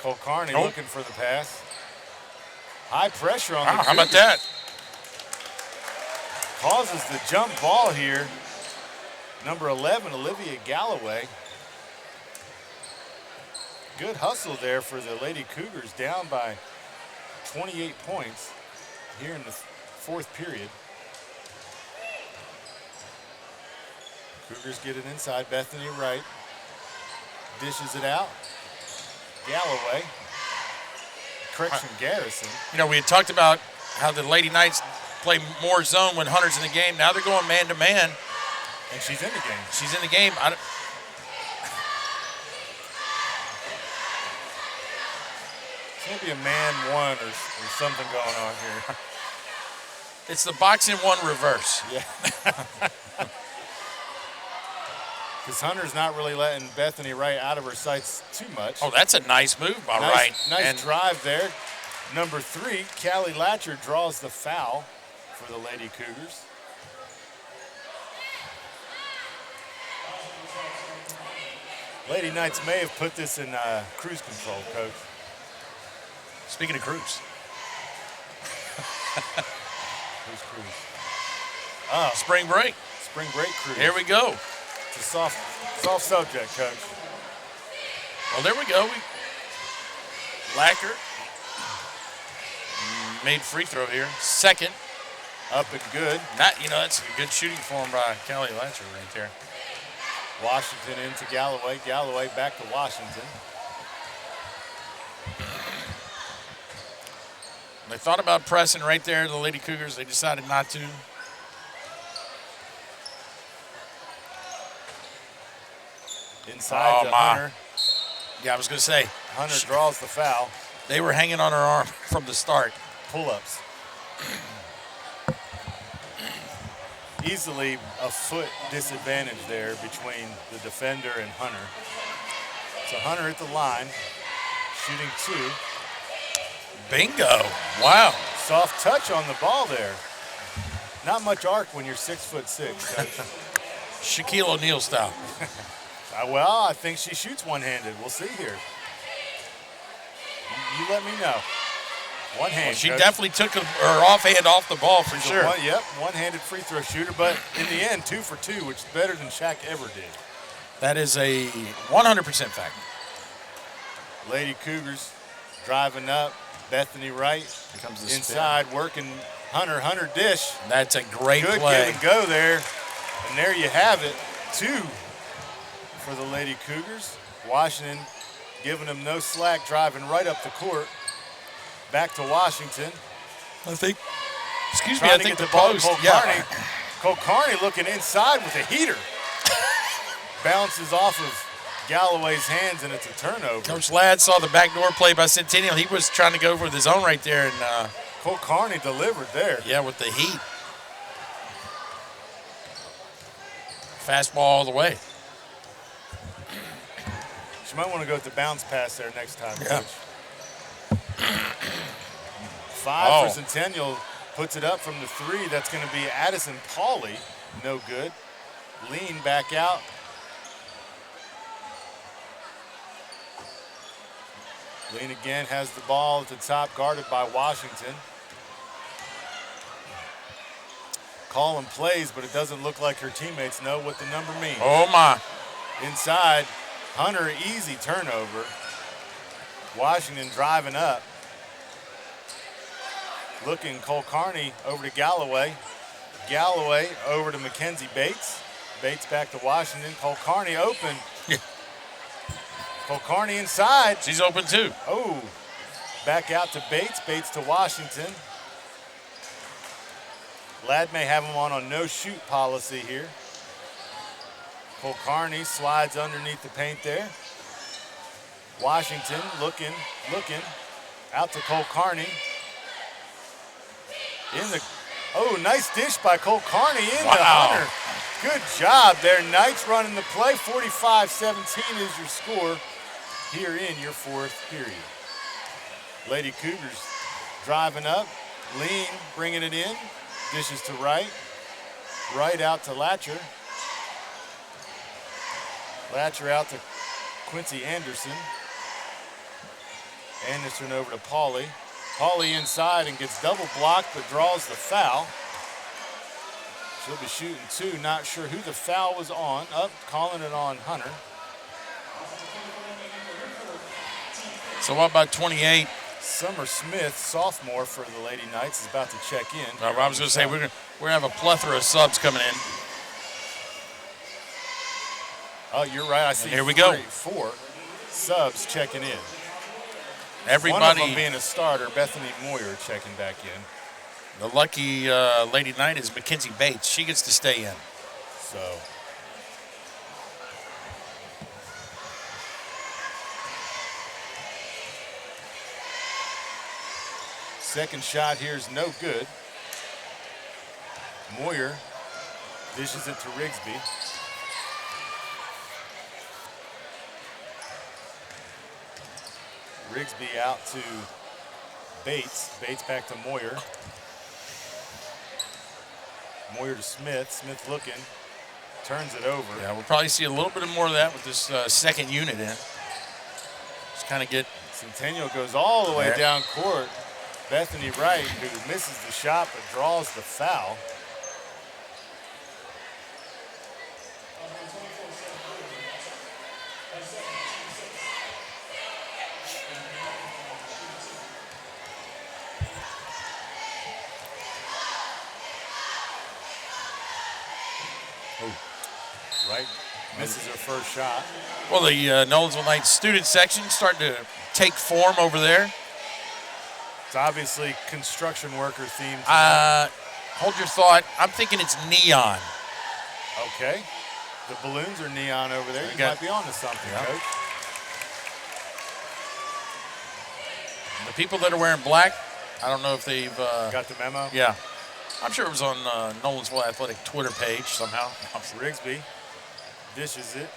Cole Carney looking for the pass. High pressure on the Cougars. How about that? Causes the jump ball here. Number 11, Olivia Galloway. Good hustle there for the Lady Cougars, down by 28 points here in the fourth period. Cougars get it inside. Bethany Wright dishes it out. Galloway. Correction, Garrison. You know, we had talked about how the Lady Knights play more zone when Hunter's in the game. Now they're going man-to-man. And she's in the game. She's in the game. It's going to be a man one or something going on here. It's the boxing one reverse. Yeah. Because Hunter's not really letting Bethany Wright out of her sights too much. Oh, that's a nice move by Wright. Nice drive there. Number 3, Callie Latcher draws the foul for the Lady Cougars. Lady Knights may have put this in cruise control, Coach. Speaking of cruise. Who's cruise? Oh, spring break. Spring break cruise. Here we go. It's a soft subject, Coach. Well, there we go. Lacker made free throw here. Second. Up and good. That's a good shooting form by Callie Latcher right there. Washington into Galloway. Galloway back to Washington. They thought about pressing right there, the Lady Cougars. They decided not to. Inside to Hunter. Yeah, I was going to say. Hunter draws the foul. They were hanging on her arm from the start. Pull-ups. Easily a foot disadvantage there between the defender and Hunter. So Hunter at the line, shooting 2. Bingo. Wow. Soft touch on the ball there. Not much arc when you're 6'6". Shaquille O'Neal style. Well, I think she shoots one-handed. We'll see here. You let me know. One hand. Well, she Coach. definitely took her offhand off the ball for sure. One-handed free throw shooter, but in the end, 2 for 2, which is better than Shaq ever did. That is a 100% fact. Lady Cougars driving up. Bethany Wright inside working Hunter. Hunter dish. That's a great Good play. give and go there. And there you have it. 2 for the Lady Cougars. Washington giving them no slack, driving right up the court. Back to Washington. I think the post. Cole Carney looking inside with a heater. Bounces off of Galloway's hands, and it's a turnover. Coach Ladd saw the backdoor play by Centennial. He was trying to go for his own right there. And Cole Carney delivered there. Yeah, with the heat. Fastball all the way. She might want to go with the bounce pass there next time, yeah. Coach. 5 for Centennial. Puts it up from the 3. That's going to be Addison Pauley. No good. Lean back out. Lean again has the ball at the top, guarded by Washington. Calling plays, but it doesn't look like her teammates know what the number means. Oh, my. Inside, Hunter, easy turnover. Washington driving up. Looking, Cole Carney over to Galloway. Galloway over to Mackenzie Bates. Bates back to Washington. Cole Carney open. Cole Carney inside. She's open too. Oh, back out to Bates. Bates to Washington. Ladd may have him on no shoot policy here. Cole Carney slides underneath the paint there. Washington looking. Out to Cole Carney. Nice dish by Cole Carney into Hunter. Good job there. Knights running the play. 45-17 is your score here in your fourth period. Lady Cougars driving up. Lean bringing it in. Dishes to Wright. Wright out to Latcher. Latcher out to Quincy Anderson. Anderson over to Pauly. Pauly inside and gets double blocked but draws the foul. She'll be shooting 2. Not sure who the foul was on. Calling it on Hunter. So what about 28? Summer Smith, sophomore for the Lady Knights, is about to check in. I was going to say, we're going to have a plethora of subs coming in. Oh, you're right. I see here we go. 4 subs checking in. Everybody. One of them being a starter, Bethany Moyer checking back in. The lucky Lady Knight is Mackenzie Bates. She gets to stay in. So. Second shot here is no good. Moyer dishes it to Rigsby. Rigsby out to Bates. Bates back to Moyer. Moyer to Smith. Smith looking. Turns it over. Yeah, we'll probably see a little bit more of that with this second unit in. Just kind of get. Centennial goes all the way down court. Bethany Wright, who misses the shot but draws the foul. Wright misses her first shot. Well, the Nolensville Knights student section starting to take form over there. It's obviously construction worker themed. Hold your thought. I'm thinking it's neon. Okay. The balloons are neon over there. You might be onto something, Coach. The people that are wearing black, I don't know if they've... got the memo? Yeah. I'm sure it was on Nolensville Athletic Twitter page somehow. Rigsby dishes it.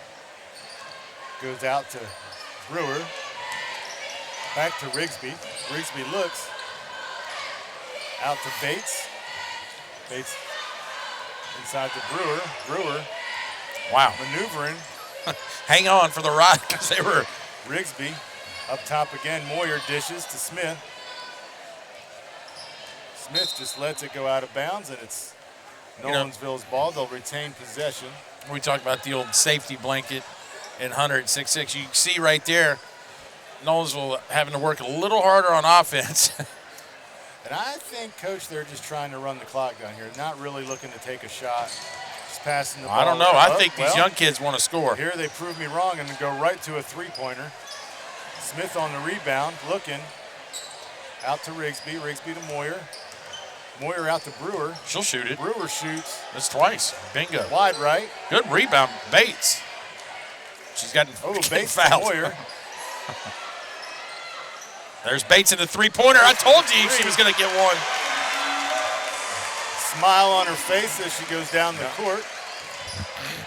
Goes out to Brewer. Back to Rigsby. Rigsby looks. Out to Bates. Bates inside to Brewer. Brewer. Wow. Maneuvering. Hang on for the ride because they were. Rigsby up top again. Moyer dishes to Smith. Smith just lets it go out of bounds, and it's Nolensville's ball. They'll retain possession. We talked about the old safety blanket in Hunter at 6'6". You can see right there, Nolensville having to work a little harder on offense. And I think, Coach, they're just trying to run the clock down here, not really looking to take a shot, just passing the ball. I don't know. I think these young kids want to score. Here they prove me wrong and go right to a three-pointer. Smith on the rebound, looking. Out to Rigsby. Rigsby to Moyer. Moyer out to Brewer. She'll shoot it. Brewer shoots. That's twice. Bingo. Wide right. Good rebound. Bates. She's gotten Bates fouled. Moyer. There's Bates in the three-pointer. I told you she was going to get one. Smile on her face as she goes down the court.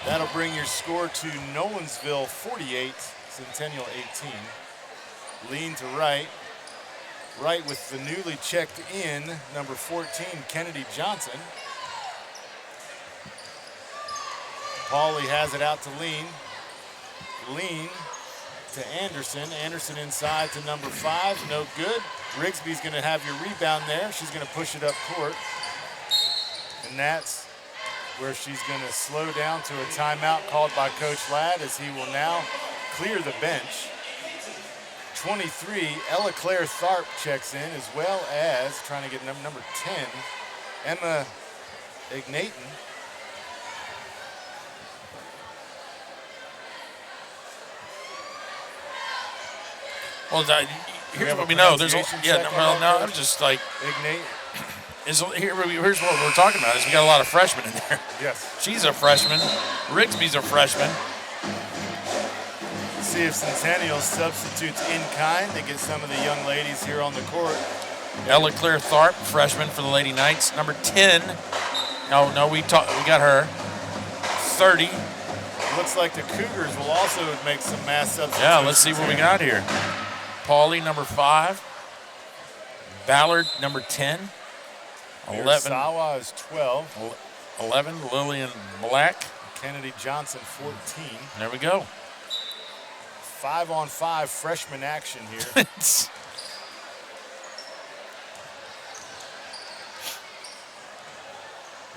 That'll bring your score to Nolensville 48, Centennial 18. Lean to right. Right with the newly checked in, number 14, Kennedy Johnson. Pauly has it out to Lean. Lean to Anderson. Anderson inside to number 5, no good. Rigsby's gonna have your rebound there. She's gonna push it up court. And that's where she's gonna slow down to a timeout called by Coach Ladd as he will now clear the bench. 23, Ella Claire Tharp checks in, as well as trying to get number 10, Emma Ignaton. Well, here's what we know. There's I'm just like Ignate. Here's what we're talking about is we got a lot of freshmen in there. Yes. She's a freshman. Rigsby's a freshman. See if Centennial substitutes in kind to get some of the young ladies here on the court. Ella Claire Tharp, freshman for the Lady Knights. Number 10. No, we got her. 30. Looks like the Cougars will also make some mass substitutions. Yeah, let's see what we got here. Pauly, number 5. Ballard, number 10. 11. Sawa is 12. 11, Lillian Black. Kennedy Johnson, 14. There we go. 5-on-5 freshman action here.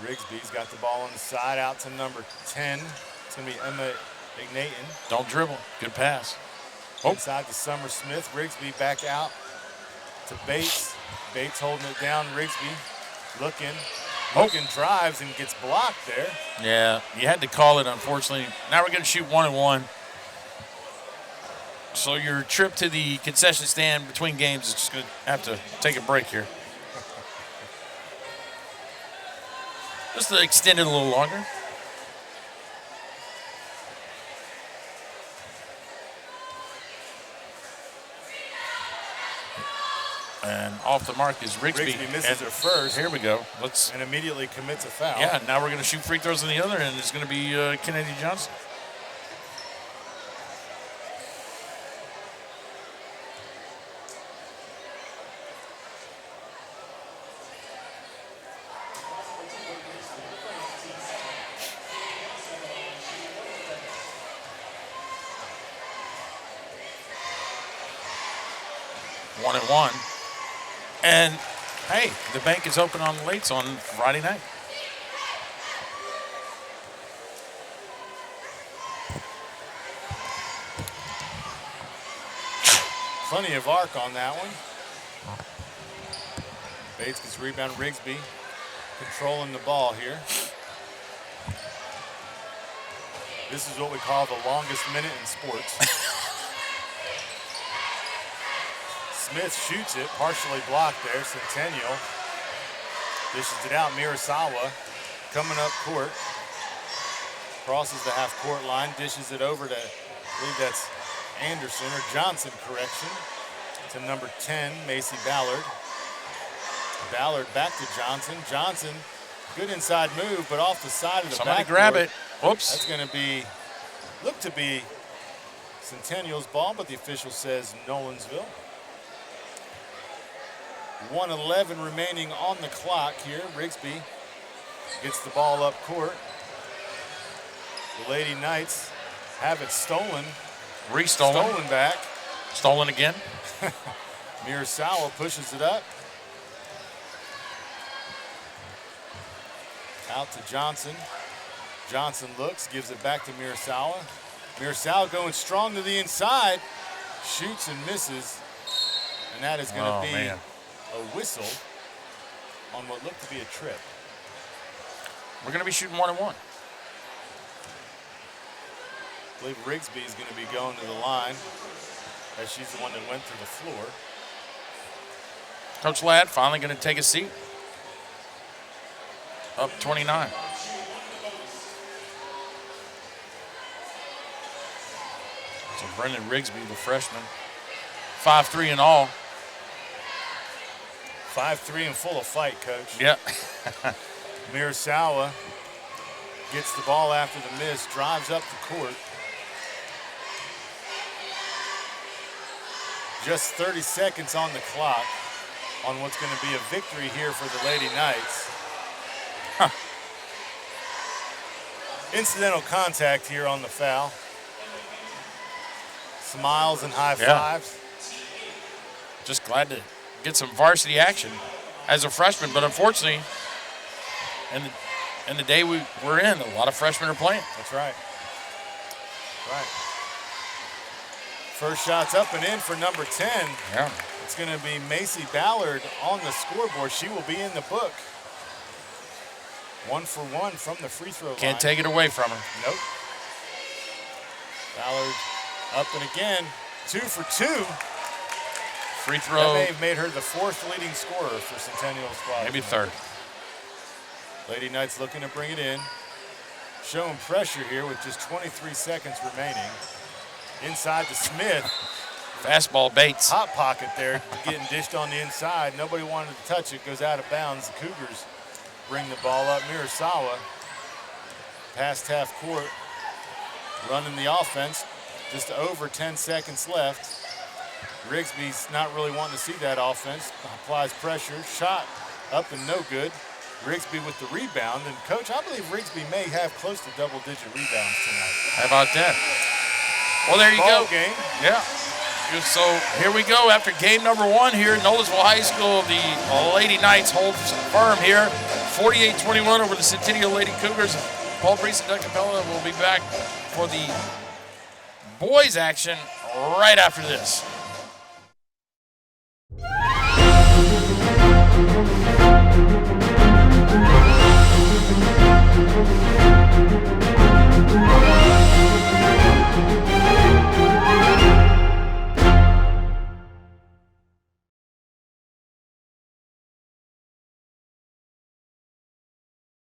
Rigsby's got the ball on the side out to number 10. It's going to be Emma Ignatin. Don't dribble. Good pass. Inside to Summer Smith. Rigsby back out to Bates. Bates holding it down. Rigsby looking, drives and gets blocked there. Yeah, you had to call it, unfortunately. Now we're going to shoot 1-and-1. So your trip to the concession stand between games is just going to have to take a break here. Just to extend it a little longer. And off the mark is Rigsby. Rigsby misses her first. Here we go. And immediately commits a foul. Yeah, now we're going to shoot free throws on the other end. It's going to be Kennedy Johnson. One and one. And, hey, the bank is open on Lates on Friday night. Plenty of arc on that one. Bates gets rebound. Rigsby controlling the ball here. This is what we call the longest minute in sports. Smith shoots it, partially blocked there. Centennial dishes it out. Mirasawa coming up court. Crosses the half-court line, dishes it over to, I believe that's Anderson, or Johnson, correction, to number 10, Macy Ballard. Ballard back to Johnson. Johnson, good inside move, but off the side of the Somebody backboard. grab it. Whoops. That's going to look to be Centennial's ball, but the official says Nolensville. 1:11 remaining on the clock here. Rigsby gets the ball up court. The Lady Knights have it stolen. Restolen. Stolen back. Stolen again. Mirasawa pushes it up. Out to Johnson. Johnson looks, gives it back to Mirasawa. Mirasawa going strong to the inside. Shoots and misses. And that is going to be a whistle on what looked to be a trip. We're going to be shooting 1-and-1. I believe Rigsby is going to be going to the line, as she's the one that went to the floor. Coach Ladd finally going to take a seat. Up 29. So Brendan Rigsby, the freshman, 5'3" in all. 5'3" and full of fight, Coach. Yeah. Mirasawa gets the ball after the miss, drives up the court. Just 30 seconds on the clock on what's going to be a victory here for the Lady Knights. Incidental contact here on the foul. Smiles and high fives. Just glad to get some varsity action as a freshman, but unfortunately, in the day we're in, a lot of freshmen are playing. That's right. Right. First shot's up and in for number 10. Yeah. It's going to be Macy Ballard on the scoreboard. She will be in the book. 1 for 1 from the free throw line. Can't take it away from her. Nope. Ballard up and again. 2 for 2. Free throw. That may have made her the 4th leading scorer for Centennial's squad. Maybe 3rd. Lady Knights looking to bring it in. Showing pressure here with just 23 seconds remaining. Inside to Smith. Fastball Bates. Hot pocket there, getting dished on the inside. Nobody wanted to touch it. Goes out of bounds. The Cougars bring the ball up. Mirasawa past half court, running the offense. Just over 10 seconds left. Rigsby's not really wanting to see that offense. Applies pressure. Shot up and no good. Rigsby with the rebound. And, Coach, I believe Rigsby may have close to double-digit rebounds tonight. How about that? Well, there you Ball go. game. Yeah. So here we go after game number 1 here at Nolensville High School. The Lady Knights hold firm here. 48-21 over the Centennial Lady Cougars. Paul Breece and Doug Capella will be back for the boys action right after this.